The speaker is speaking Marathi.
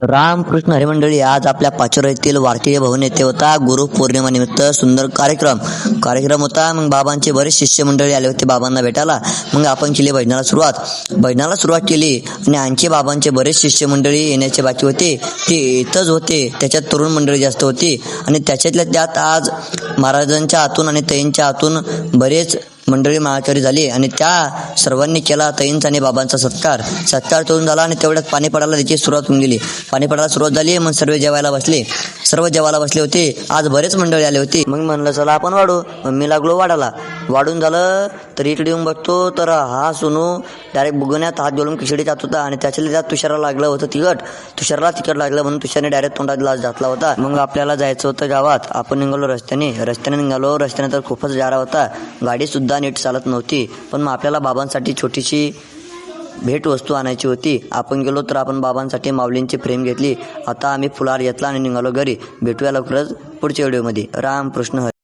रामकृष्ण हरिमंडळी, आज आपल्या पाचोरा येथील वारकरी भवन येथे होता गुरुपौर्णिमेनिमित्त सुंदर कार्यक्रम होता. मग बाबांचे बरेच शिष्य मंडळी आले होते बाबांना भेटायला. मग आपण केली भजनाला सुरुवात केली आणि आणखी बाबांचे बरेच शिष्य मंडळी येण्याचे बाकी होते, ते येतच होते. त्याच्यात तरुण मंडळी जास्त होती आणि त्याच्यातल्या त्यात आज महाराजांच्या हातून आणि तईंच्या हातून बरेच मंडळी माळकरी झाली आणि त्या सर्वांनी केला तईंचा आणि बाबांचा सत्कार करून झाला. आणि तेवढ्यात पाणी पडायला त्याची सुरुवात होऊन गेली. पाणी पडायला सुरुवात झाली. मग सर्व जेवायला बसले होते. आज बरेच मंडळी आले होते. मग म्हणलं चला आपण वाढू. मग मी लागलो वाढायला. वाढून झालं तर इकडे येऊन बघतो तर हा सोनू डायरेक्ट बुगण्यात हात घालून खिचडी जात होता आणि त्याच्या त्यात तुषाराला लागलं होतं तिखट लागलं म्हणून तुषारने डायरेक्ट तोंडात ग्लास घातला होता. मग आपल्याला जायचं होतं गावात. आपण निघालो रस्त्याने निघालो. रस्त्याने तर खूपच जारा होता. गाडी सुद्धा नीट चालत नव्हती. पण मग आपल्याला बाबांसाठी छोटीशी भेट वस्तू आणायची होती. आपण गेलो तर आपण बाबांसाठी माऊलींची फ्रेम घेतली. आता आम्ही फुलार घेतला आणि निघालो घरी. भेटूया लवकरच पुढच्या व्हिडिओमध्ये. रामकृष्ण हरी.